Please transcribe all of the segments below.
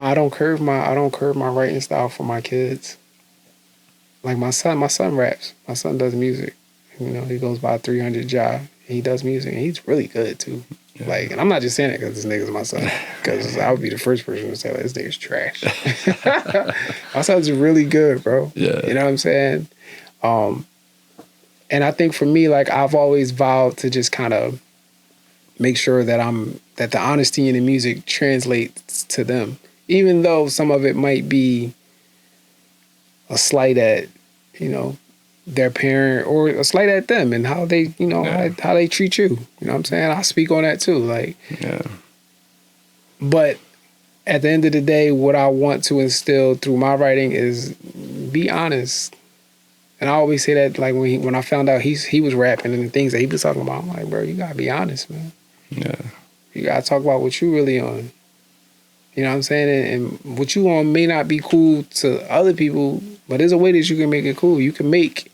I don't curve my writing style for my kids. Like my son raps. My son does music. You know, he goes by 300 Jive. He does music, and he's really good too. Yeah. Like, and I'm not just saying it because this nigga's my son, because I would be the first person to say, like, this nigga's trash. My son's really good, bro. Yeah. You know what I'm saying? And I think for me, like, I've always vowed to just kind of make sure that the honesty in the music translates to them, even though some of it might be a slight at, you know, their parent, or a slight at them and how they, you know, how they treat you. You know what I'm saying? I speak on that too. Like, but at the end of the day, what I want to instill through my writing is be honest. And I always say that, like, when I found out he was rapping and the things that he was talking about, I'm like, bro, you gotta be honest, man. Yeah. You gotta talk about what you really on. You know what I'm saying? And what you on may not be cool to other people, but there's a way that you can make it cool. You can make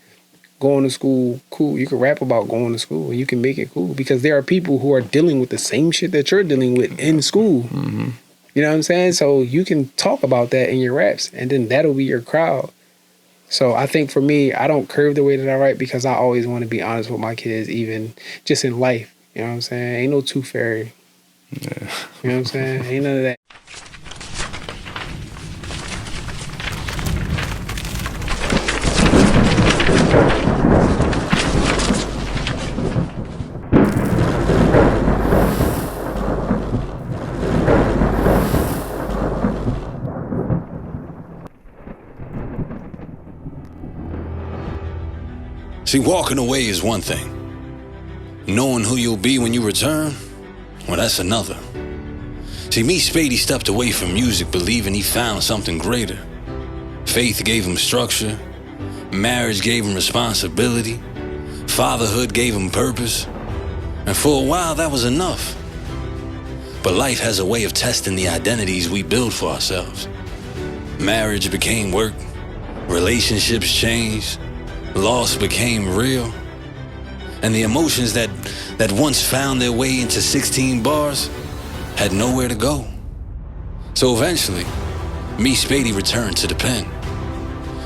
going to school cool. You can rap about going to school, and you can make it cool, because there are people who are dealing with the same shit that you're dealing with in school. Mm-hmm. You know what I'm saying? So you can talk about that in your raps, and then that'll be your crowd. So I think for me, I don't curve the way that I write, because I always want to be honest with my kids, even just in life. You know what I'm saying? Ain't no tooth fairy. Yeah. You know what I'm saying? Ain't none of that. See, walking away is one thing. Knowing who you'll be when you return, well, that's another. See, MeatSpady stepped away from music believing he found something greater. Faith gave him structure. Marriage gave him responsibility. Fatherhood gave him purpose. And for a while, that was enough. But life has a way of testing the identities we build for ourselves. Marriage became work. Relationships changed. Loss became real. And the emotions that once found their way into 16 bars had nowhere to go. So eventually, MeatSpady returned to the pen.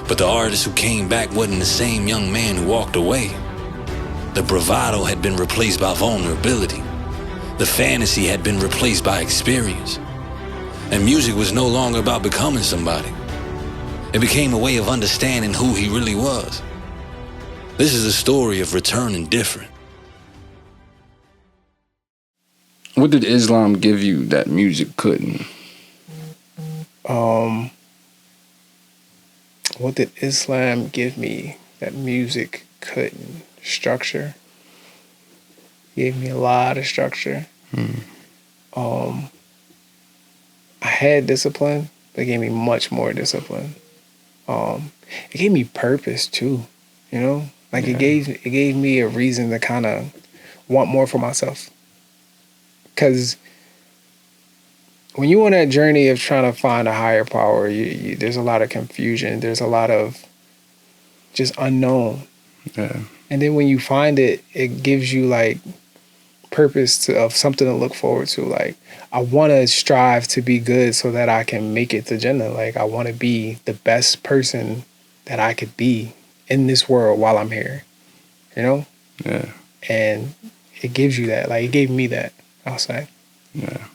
But the artist who came back wasn't the same young man who walked away. The bravado had been replaced by vulnerability. The fantasy had been replaced by experience. And music was no longer about becoming somebody. It became a way of understanding who he really was. This is a story of returning different. What did Islam give you that music couldn't? What did Islam give me that music couldn't? Structure. Gave me a lot of structure. I had discipline, but it gave me much more discipline. It gave me purpose too, you know? Like, it gave me a reason to kind of want more for myself. Because when you're on that journey of trying to find a higher power, there's a lot of confusion. There's a lot of just unknown. Yeah. And then when you find it, it gives you, like, purpose of something to look forward to. Like, I want to strive to be good so that I can make it to Jannah. Like, I want to be the best person that I could be in this world while I'm here, you know? Yeah. And it gives you that. Like, it gave me that, I'll say. Yeah.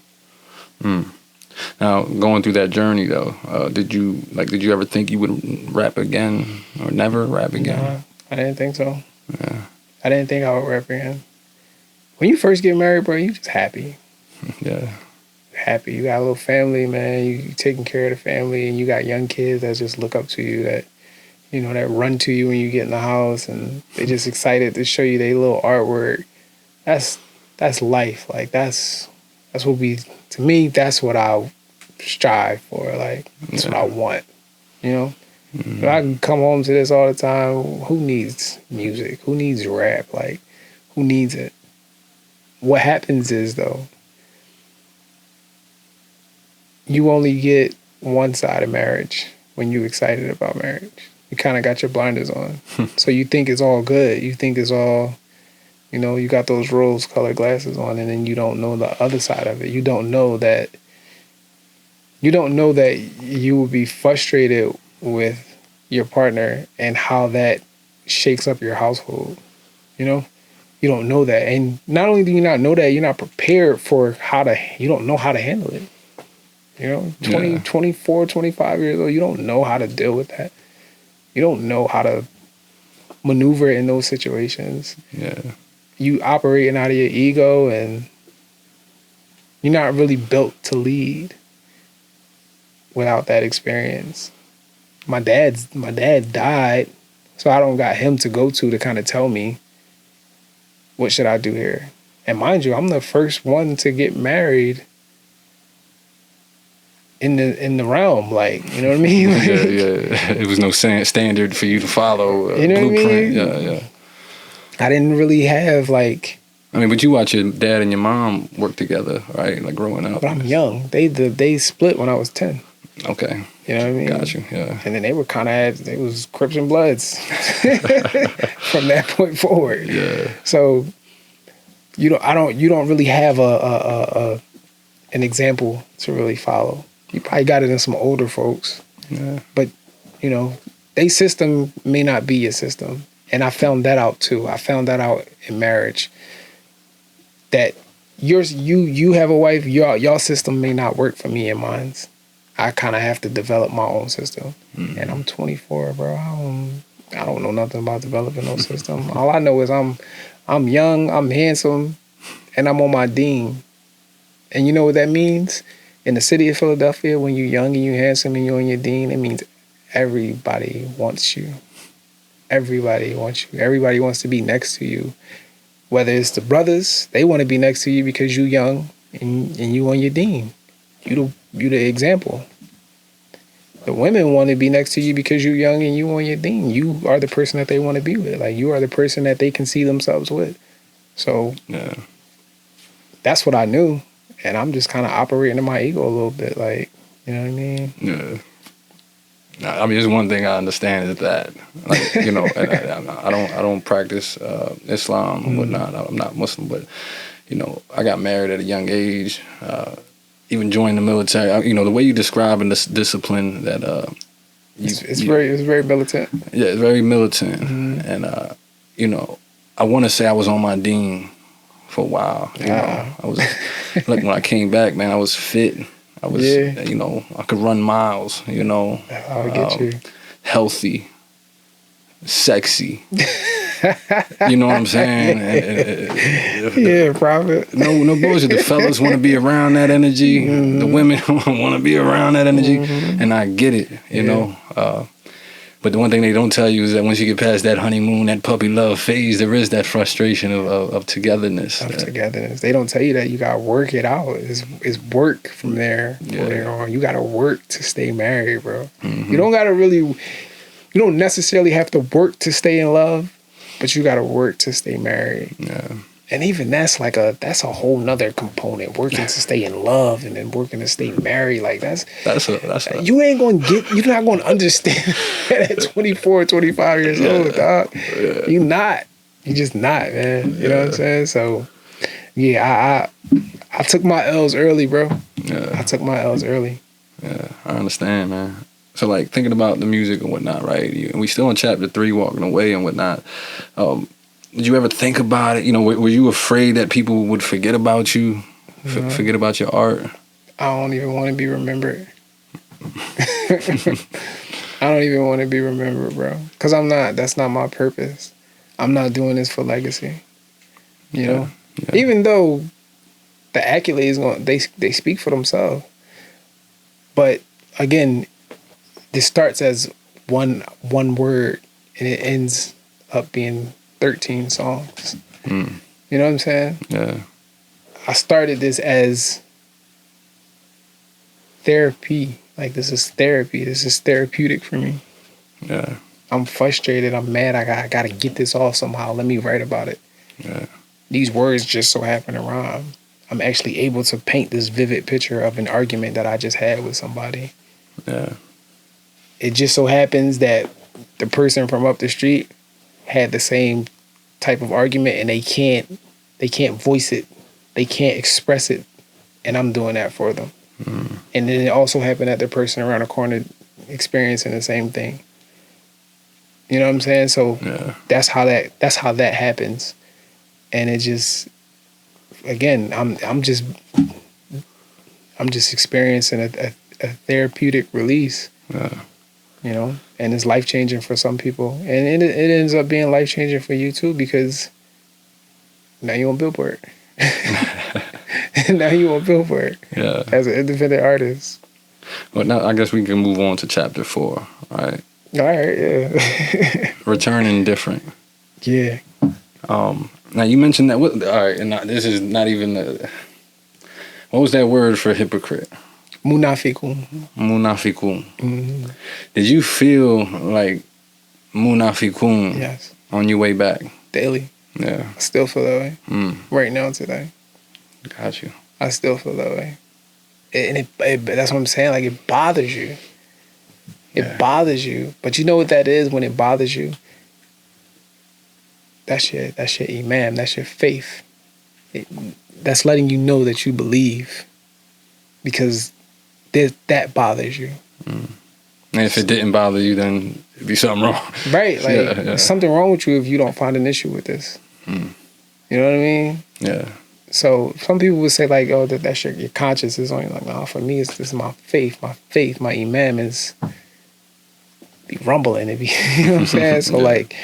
Now, going through that journey, though, did you ever think you would rap again or never rap again? No, I didn't think so. Yeah. I didn't think I would rap again. When you first get married, bro, you just happy. Yeah. Happy. You got a little family, man. You taking care of the family, and you got young kids that just look up to you, that, you know, that run to you when you get in the house, and they just excited to show you their little artwork. That's life. Like, that's what to me, that's what I strive for. Like, that's what I want, you know? If I can come home to this all the time, who needs music? Who needs rap? Like, who needs it? What happens is, though, you only get one side of marriage when you're excited about marriage. You kind of got your blinders on. So you think it's all good. You think it's all, you know, you got those rose-colored glasses on, and then you don't know the other side of it. You don't know that you don't know that you will be frustrated with your partner and how that shakes up your household. You know, you don't know that. And not only do you not know that, you're not prepared for you don't know how to handle it. You know, 20, 24, 25 years old, you don't know how to deal with that. You don't know how to maneuver in those situations. Yeah. You operating out of your ego, and you're not really built to lead without that experience. My dad died, so I don't got him to go to kind of tell me what should I do here. And mind you, I'm the first one to get married in the realm, like, you know what I mean? Like, yeah. It was no standard for you to follow. You know blueprint. what I mean? Yeah. I didn't really have like. I mean, but you watch your dad and your mom work together, right? Like growing up. But I'm young. They split when I was 10. Okay. You know what I mean? Got you. Yeah. And then they were they was Crips and Bloods from that point forward. Yeah. So you don't really have an example to really follow. You probably got it in some older folks. Yeah. But, you know, they system may not be your system. And I found that out too. I found that out in marriage. That you have a wife, your system may not work for me and mine's. I kind of have to develop my own system. Mm-hmm. And I'm 24, bro. I don't know nothing about developing no system. All I know is I'm young, I'm handsome, and I'm on my dean. And you know what that means? In the city of Philadelphia, when you're young and you're handsome and you're on your dean, it means everybody wants you. Everybody wants you. Everybody wants to be next to you. Whether it's the brothers, they want to be next to you because you're young and you on your dean. You the example. The women want to be next to you because you're young and you on your dean. You are the person that they want to be with. Like, you are the person that they can see themselves with. So yeah, that's what I knew. And I'm just kind of operating in my ego a little bit. Like, you know what I mean? Yeah. I mean, there's one thing I understand is that, like, you know, and I don't practice Islam or whatnot. I'm not Muslim, but, you know, I got married at a young age. Even joined the military. You know, the way you describe in this discipline that it's very militant. Yeah, it's very militant, and you know, I want to say I was on my dean for a while. You know, I was like, when I came back, man, I was fit. I was, you know, I could run miles. You know, I get you. Healthy, sexy. You know what I'm saying? Yeah, Prophet. No bullshit. The fellas want to be around that energy. Mm-hmm. The women want to be around that energy, and I get it. You know. But the one thing they don't tell you is that once you get past that honeymoon, that puppy love phase, there is that frustration of togetherness. Togetherness. They don't tell you that you gotta work it out. It's work from there on. You gotta work to stay married, bro. Mm-hmm. You don't necessarily have to work to stay in love, but you gotta work to stay married. Yeah. And even that's a whole nother component. Working to stay in love and then working to stay married. Like that's you're not gonna understand at 24, 25 years old, dog. Yeah. You're just not, man. You know what I'm saying? So yeah, I took my L's early, bro. Yeah. I took my L's early. Yeah, I understand, man. So, like, thinking about the music and whatnot, right? And we still in chapter 3, walking away and whatnot. Did you ever think about it? You know, were you afraid that people would forget about you, forget about your art? I don't even want to be remembered. I don't even want to be remembered, bro. Because I'm not. That's not my purpose. I'm not doing this for legacy. You know? Yeah. Even though the accolades, they speak for themselves. But, again, this starts as one word, and it ends up being 13 songs. You know what I'm saying? Yeah. I started this as therapy. Like, this is therapy. This is therapeutic for me. Yeah. I'm frustrated. I'm mad. I gotta get this off somehow. Let me write about it. Yeah. These words just so happen to rhyme. I'm actually able to paint this vivid picture of an argument that I just had with somebody. Yeah. It just so happens that the person from up the street had the same type of argument, and they can't voice it. They can't express it. And I'm doing that for them. And then it also happened that the person around the corner experiencing the same thing. You know what I'm saying? So that's how that happens. And it just, again, I'm just experiencing a therapeutic release. You know, and it's life changing for some people, and it ends up being life changing for you too, because now you on Billboard. Now you on Billboard. Yeah. As an independent artist. Well, now I guess we can move on to chapter 4, right? All right, yeah. Returning different. Yeah. Now you mentioned that. All right, and this is not even. What was that word for hypocrite? Munafikun. Munafikun. Did you feel like munafikun Yes. on your way back? Daily. Yeah. I still feel that way. Right now, today. Got you. I still feel that way. And that's what I'm saying. Like, it bothers you. It bothers you. But you know what that is when it bothers you? That's your imam. That's your faith. That's letting you know that you believe. Because that bothers you. And if it didn't bother you, then it'd be something wrong. Right. Like, there's something wrong with you if you don't find an issue with this. You know what I mean? Yeah. So some people would say, like, oh, that's your conscience is on you. Like, no, for me, this is my faith. My faith, my imam is be rumbling. It be, you know what I'm saying? So, like,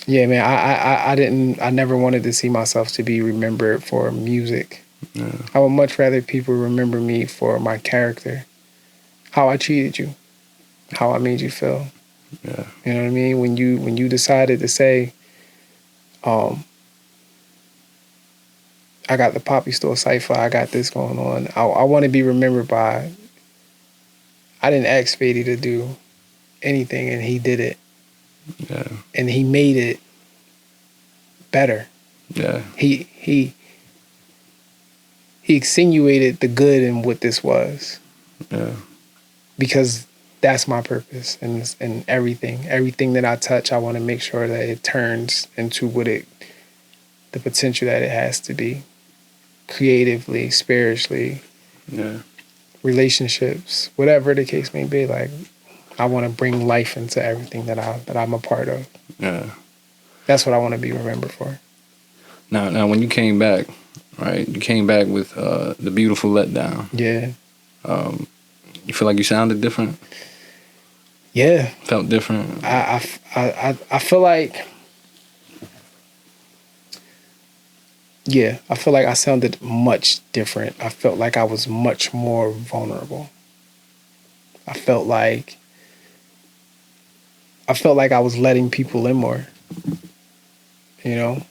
yeah, man, I never wanted to see myself to be remembered for music. Yeah. I would much rather people remember me for my character, how I treated you, how I made you feel. Yeah. You know what I mean? When you decided to say, I got the Poppy Store Cypher, I got this going on. I want to be remembered by, I didn't ask Spady to do anything, and he did it. Yeah. And he made it better. Yeah. He insinuated the good in what this was. Yeah. Because that's my purpose and everything that I touch, I want to make sure that it turns into the potential that it has to be, creatively, spiritually, relationships, whatever the case may be. Like, I want to bring life into everything that I'm a part of. Yeah, that's what I want to be remembered for. Now, when you came back, right? You came back with the Beautiful Letdown. Yeah. You feel like you sounded different? Yeah. Felt different? I feel like, yeah, I feel like I sounded much different. I felt like I was much more vulnerable. I felt like I was letting people in more, you know?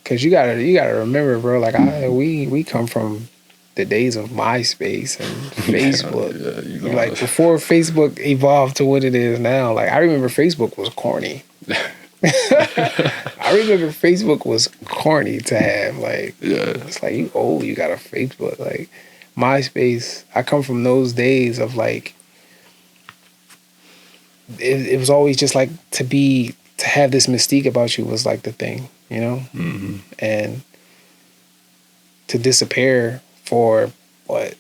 Because you gotta remember, bro, like we come from the days of MySpace and Facebook. Yeah, like, before Facebook evolved to what it is now, like, I remember Facebook was corny. I remember Facebook was corny to have. Like, it's like, you old, you got a Facebook. Like, MySpace, I come from those days of, like, it was always just like to have this mystique about you was like the thing, you know? Mm-hmm. And to disappear for what?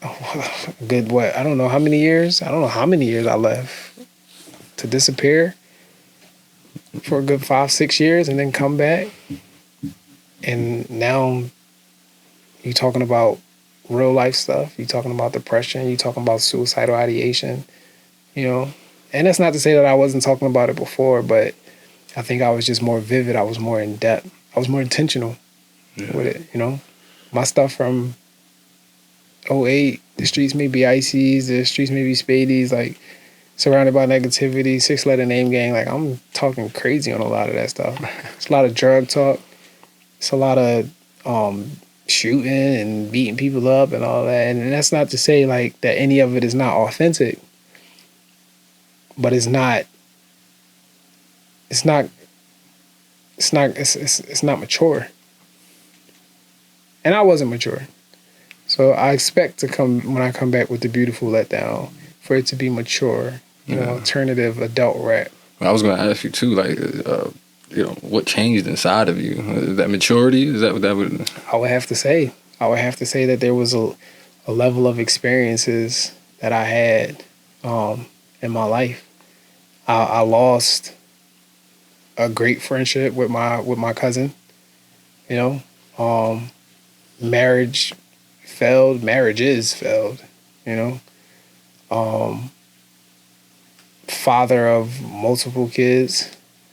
A good what? I don't know how many years. I don't know how many years I left. To disappear for a good 5-6 years and then come back. And now you talking about real life stuff. You talking about depression. You talking about suicidal ideation. You know, and that's not to say that I wasn't talking about it before, but I think I was just more vivid. I was more in depth. I was more intentional with it, you know. My stuff from 2008, the streets may be ices, the streets may be Spadies, like, surrounded by negativity, 6-letter name gang. Like, I'm talking crazy on a lot of that stuff. It's a lot of drug talk. It's a lot of shooting and beating people up and all that. And that's not to say, like, that any of it is not authentic. But it's not mature. And I wasn't mature. So I expect when I come back with the Beautiful Letdown, for it to be mature, you know, alternative adult rap. I was going to ask you too, like, you know, what changed inside of you? Is that maturity? Is that what that would? I would have to say. I would have to say that there was a level of experiences that I had in my life. I lost a great friendship with my cousin. You know, marriage failed. Marriages failed. You know, father of multiple kids.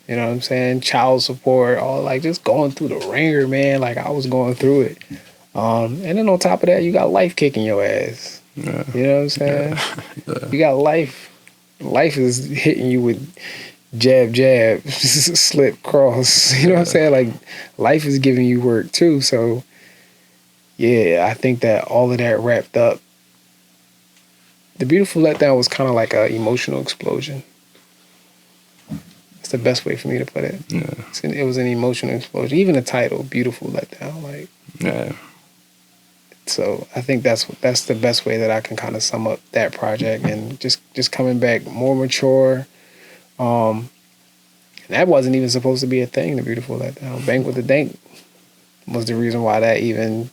You know what I'm saying? Child support, all like just going through the ringer, man. Like I was going through it. And then on top of that, you got life kicking your ass. Yeah. You know what I'm saying? Yeah. You got life. Life is hitting you with jab, jab, slip, cross. You know what I'm saying? Like life is giving you work too. So yeah, I think that all of that wrapped up. The Beautiful Letdown was kind of like an emotional explosion. It's the best way for me to put it. Yeah. It was an emotional explosion. Even the title, Beautiful Letdown, like. Yeah. So I think that's the best way that I can kind of sum up that project, and just coming back more mature. And that wasn't even supposed to be a thing, The Beautiful Letdown. Bank with the Dank was the reason why that even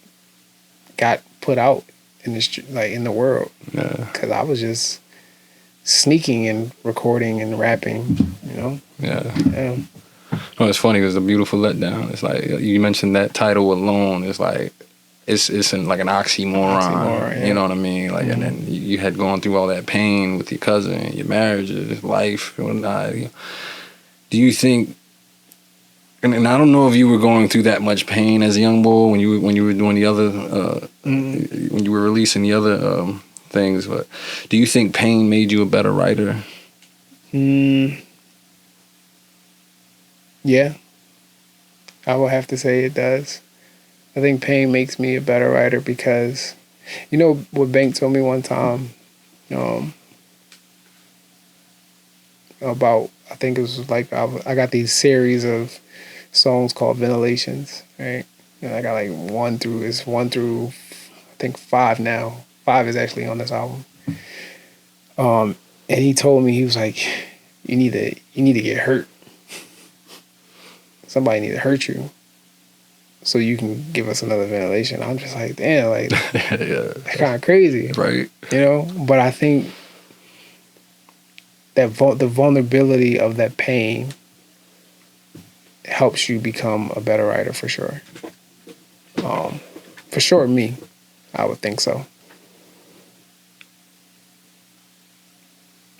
got put out in the world. Yeah. Because I was just sneaking and recording and rapping, you know? Yeah. Yeah. No, it's funny because The Beautiful Letdown, it's like, you mentioned that title alone, it's like, it's like an oxymoron, yeah. You know what I mean? Like, and then you had gone through all that pain with your cousin, your marriages, life, and whatnot. Do you think, and I don't know if you were going through that much pain as a young boy when you were doing the other, when you were releasing the other things, but do you think pain made you a better writer? Yeah. I will have to say it does. I think pain makes me a better writer because, you know what Bank told me one time, about, I think it was like, I got these series of songs called Ventilations, right? And I got like one through I think 5 now. 5 is actually on this album. And he told me, he was like, you need to get hurt. Somebody need to hurt you so you can give us another ventilation. I'm just like, damn, like, Yeah. that's kind of crazy. Right. You know? But I think that the vulnerability of that pain helps you become a better writer for sure. For sure, me, I would think so.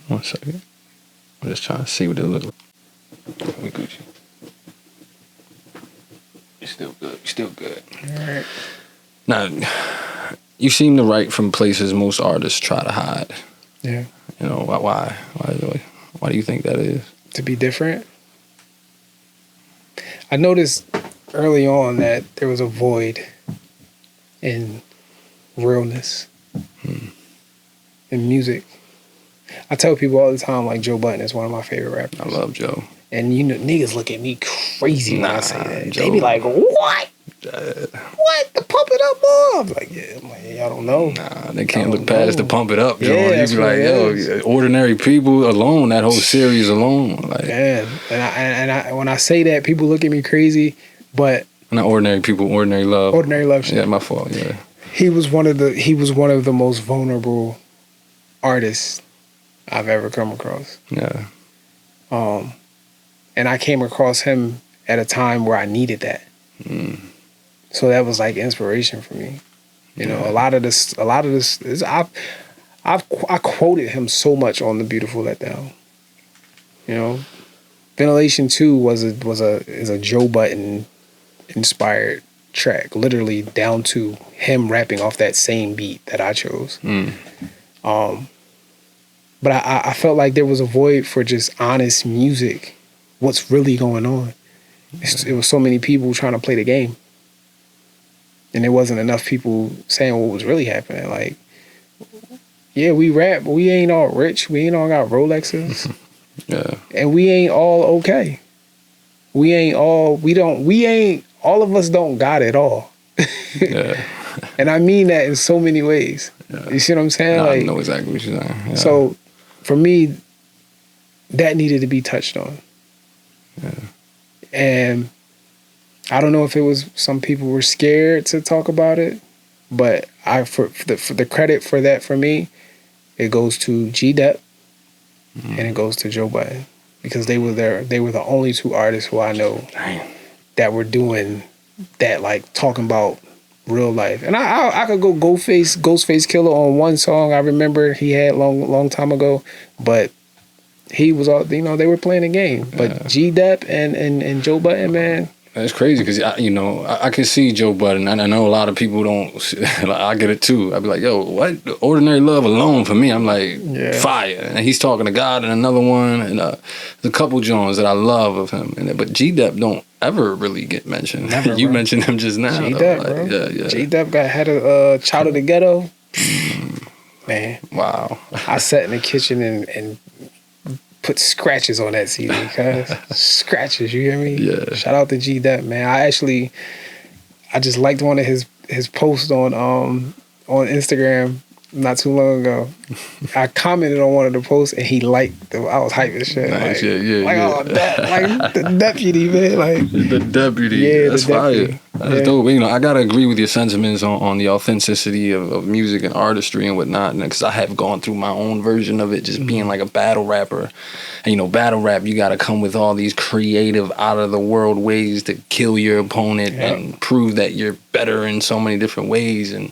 1 second. I'm just trying to see what it looks like. We Gucci. You're still good. You're still good. All right. Now, you seem to write from places most artists try to hide. Yeah. You know, why? Why do you think that is? To be different. I noticed early on that there was a void in realness in music. I tell people all the time, like, Joe Budden is one of my favorite rappers. I love Joe. And, you know, niggas look at me crazy when I say that. Joe. They be like, what? What? The Pump It Up Boy? I'm like, yeah. I'm like, y'all don't know. Nah, they can't look past the Pump It Up, Joe. Yeah, You be like, yo, Ordinary People alone, that whole series alone. Like, man. And I when I say that, people look at me crazy, but not Ordinary People, Ordinary Love. Ordinary Love. Yeah, my fault, yeah. He was one of the most vulnerable artists I've ever come across. Yeah. And I came across him at a time where I needed that. So that was like inspiration for me. You know, a lot of this is, I quoted him so much on The Beautiful Letdown. You know, Ventilation 2 is a Joe Budden inspired track, literally down to him rapping off that same beat that I chose. But I felt like there was a void for just honest music. What's really going on? It was so many people trying to play the game. And there wasn't enough people saying what was really happening. Like, yeah, we rap, but we ain't all rich. We ain't all got Rolexes. Yeah. And we ain't all okay. All of us don't got it all. Yeah. And I mean that in so many ways. Yeah. You see what I'm saying? I know exactly what you're saying. Yeah. So for me, that needed to be touched on. Yeah. And I don't know if it was some people were scared to talk about it But for the credit for that for me, it goes to G-Dep and it goes to Joe Budden, because they were the only two artists who I know that were doing that, like talking about real life. And I could go Ghostface Killer on one song I remember he had long time ago, but he was all, you know, they were playing a game. But G-Dep and Joe Budden, man. It's crazy because, you know, I can see Joe Budden. I know a lot of people don't. I get it too. I'd be like, yo, what? Ordinary Love alone for me, I'm like, fire. And he's talking to God in another one. And there's a couple Jones that I love of him. But G-Dep don't ever really get mentioned. Never, you bro. mentioned him just now. G-Dep, like, bro. Yeah. G-Dep had a Child of the Ghetto. Man. Wow. I sat in the kitchen and put scratches on that CD, cuz. Scratches, you hear me? Yeah. Shout out to G-Dep, man. I just liked one of his posts on Instagram not too long ago. I commented on one of the posts and he liked them. I was hyped as shit. Nice, like, yeah. oh, like the deputy, man. Like the deputy. Yeah, that's the deputy. fire. That's dope. You know, I gotta agree with your sentiments on the authenticity of music and artistry and whatnot, because I have gone through my own version of it, just being like a battle rapper. And you know, battle rap, you gotta come with all these creative, out of the world ways to kill your opponent and prove that you're better in so many different ways. And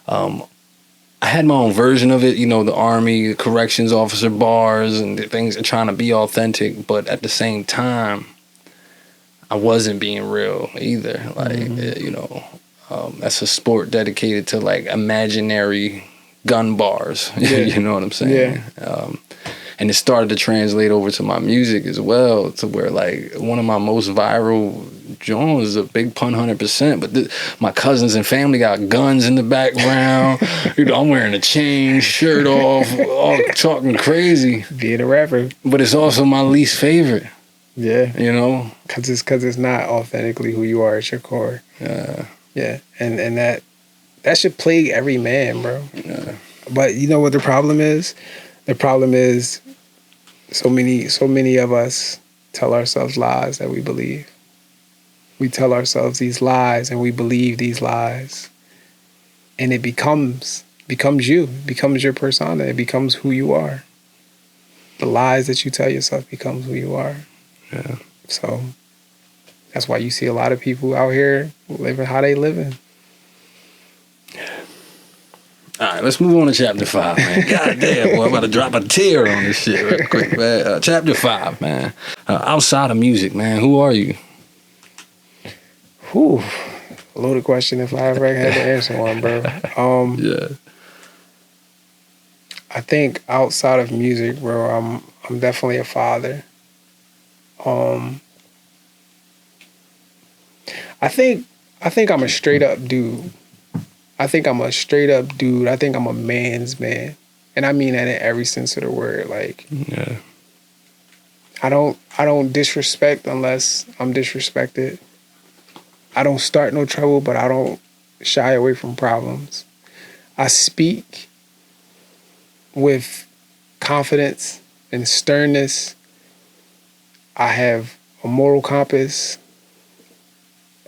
I had my own version of it, you know, the Army, corrections officer bars and the things trying to be authentic, but at the same time, I wasn't being real either. Like, you know, that's a sport dedicated to like imaginary gun bars. You know what I'm saying? Yeah. And it started to translate over to my music as well, to where like one of my most viral joints is a Big Pun 100%, but my cousins and family got guns in the background. You know, I'm wearing a chain, shirt off, all talking crazy. Being a rapper. But it's also my least favorite. Yeah. You know? Cause it's not authentically who you are at your core. Yeah. Yeah. And that should plague every man, bro. Yeah. But you know what the problem is? The problem is so many of us tell ourselves lies that we believe. We tell ourselves these lies and we believe these lies. And it becomes you. It becomes your persona. It becomes who you are. The lies that you tell yourself becomes who you are. Yeah. So that's why you see a lot of people out here living how they living. All right, let's move on to chapter 5, man. God damn, boy, I'm about to drop a tear on this shit real quick, man. Chapter 5, man. Outside of music, man, who are you? Whew. Loaded question if I ever had to answer one, bro. Yeah. I think outside of music, bro, I'm definitely a father. I think I'm a straight up dude. I think I'm a straight up dude. I think I'm a man's man. And I mean that in every sense of the word. Like, yeah. I don't disrespect unless I'm disrespected. I don't start no trouble, but I don't shy away from problems. I speak with confidence and sternness. I have a moral compass.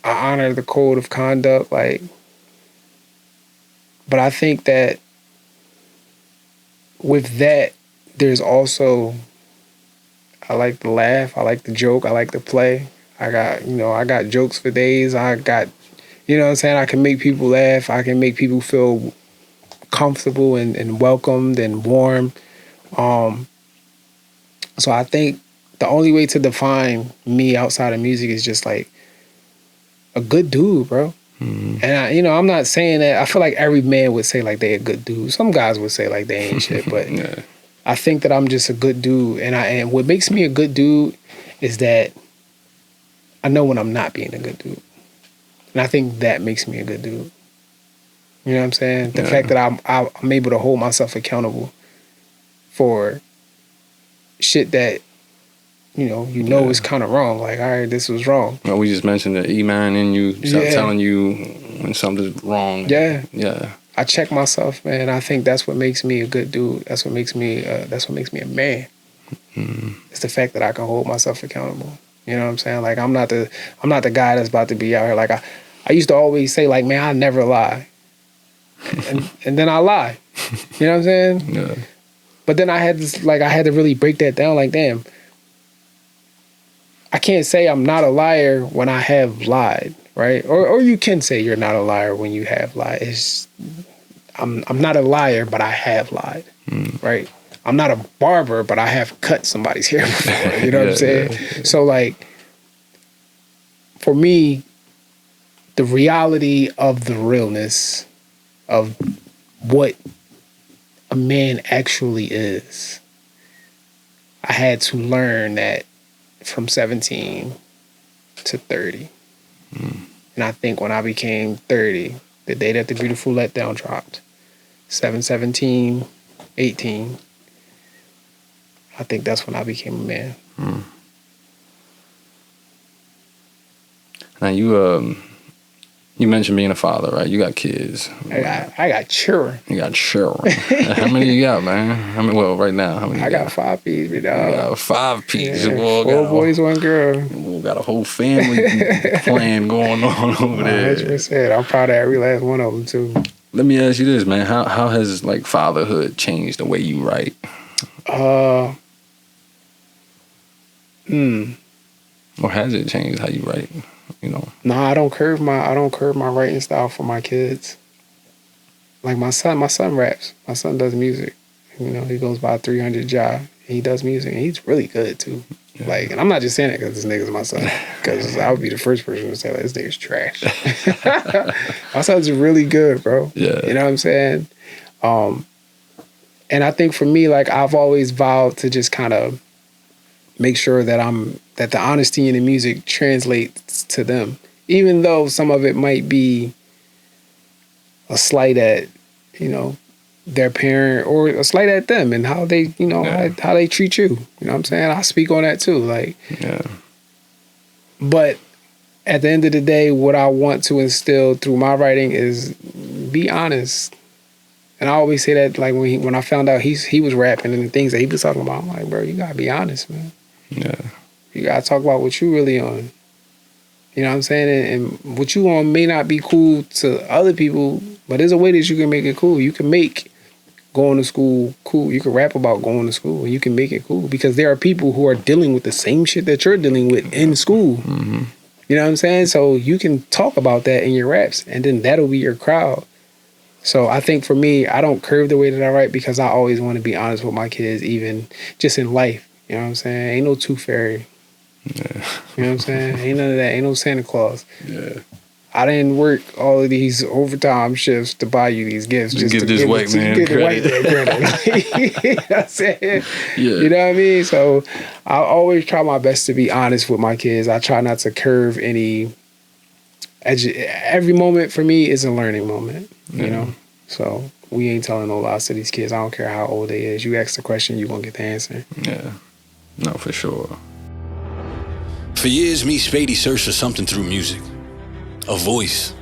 I honor the code of conduct, like. But I think that with that, there's also, I like to laugh, I like to joke, I like to play. I got jokes for days. I got, you know what I'm saying? I can make people laugh. I can make people feel comfortable and welcomed and warm. So I think the only way to define me outside of music is just like a good dude, bro. Mm-hmm. And I'm not saying that. I feel like every man would say like they a good dude. Some guys would say like they ain't shit, but yeah. I think that I'm just a good dude. And what makes me a good dude is that I know when I'm not being a good dude. And I think that makes me a good dude. You know what I'm saying? The fact that I'm able to hold myself accountable for shit that is kind of wrong. Like, all right, this was wrong. Well, we just mentioned the E-man in you, telling you when something's wrong. Yeah. Yeah. I check myself, man. I think that's what makes me a good dude. That's what makes me a man. Mm-hmm. It's the fact that I can hold myself accountable. You know what I'm saying? Like, I'm not the guy that's about to be out here. Like, I used to always say, like, man, I never lie. and then I lie. You know what I'm saying? Yeah. But then I had to really break that down. Like, damn, I can't say I'm not a liar when I have lied, right? Or you can say you're not a liar when you have lied. I'm not a liar, but I have lied, right? I'm not a barber, but I have cut somebody's hair before. You know what I'm saying? Yeah. So, like, for me, the reality of the realness of what a man actually is, I had to learn that from 17 to 30. And I think when I became 30, the day that the Beautiful Letdown dropped, 7/17, 18, I think that's when I became a man. Now you mentioned being a father, right? You got kids. I got children. You got children. How many you got, man? How many? Well, right now, how many? I got 5 kids, you know. You got 5 kids. Yeah, 4 boys, 1 girl. We got a whole family plan going on over there. 100%. I'm proud of every last one of them too. Let me ask you this, man. How has like fatherhood changed the way you write? Or has it changed how you write? You know? No, I don't curve my writing style for my kids. Like my son raps. My son does music. You know, he goes by 300 Ja. He does music, and he's really good too. Yeah. Like, and I'm not just saying it because this nigga's my son. Because I would be the first person to say, like, this nigga's trash. My son's really good, bro. Yeah. You know what I'm saying? And I think for me, like, I've always vowed to just kind of make sure that the honesty in the music translates to them. Even though some of it might be a slight at, you know, their parent, or a slight at them and how they, you know, how they treat you. You know what I'm saying? I speak on that too. Like, but at the end of the day, what I want to instill through my writing is be honest. And I always say that, like, when I found out he was rapping and the things that he was talking about, I'm like, bro, you gotta be honest, man. Yeah. You gotta talk about what you really on. You know what I'm saying? And what you on may not be cool to other people, but there's a way that you can make it cool. You can make going to school cool. You can rap about going to school and you can make it cool because there are people who are dealing with the same shit that you're dealing with in school. Mm-hmm. You know what I'm saying? So you can talk about that in your raps and then that'll be your crowd. So I think for me, I don't curve the way that I write because I always want to be honest with my kids, even just in life. You know what I'm saying? Ain't no tooth fairy. Yeah. You know what I'm saying? Ain't none of that. Ain't no Santa Claus. Yeah. I didn't work all of these overtime shifts to buy you these gifts. Just to give this white man credit. You know what I'm saying? Yeah. You know what I mean? So I always try my best to be honest with my kids. I try not to curve any. Every moment for me is a learning moment, you know? So we ain't telling no lies to these kids. I don't care how old they is. You ask the question, you gonna get the answer. Yeah. No, for sure. For years, MeatSpady searched for something through music. A voice,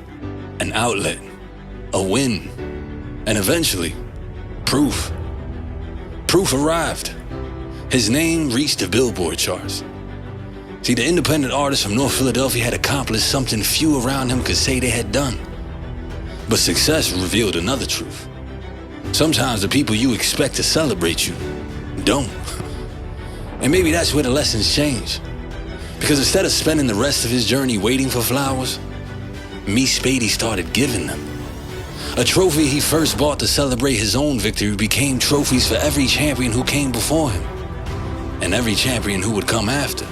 an outlet, a win, and eventually, proof. Proof arrived. His name reached the Billboard charts. See, the independent artist from North Philadelphia had accomplished something few around him could say they had done. But success revealed another truth. Sometimes the people you expect to celebrate you don't. And maybe that's where the lessons change. Because instead of spending the rest of his journey waiting for flowers, MeatSpady started giving them. A trophy he first bought to celebrate his own victory became trophies for every champion who came before him, and every champion who would come after.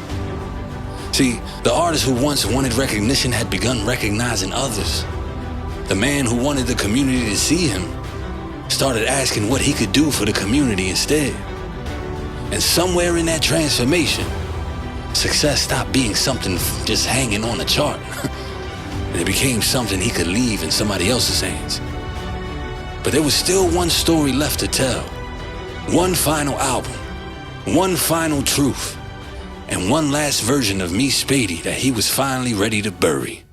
See, the artist who once wanted recognition had begun recognizing others. The man who wanted the community to see him started asking what he could do for the community instead. And somewhere in that transformation, success stopped being something just hanging on a chart. And it became something he could leave in somebody else's hands. But there was still one story left to tell. One final album, one final truth, and one last version of MeatSpady that he was finally ready to bury.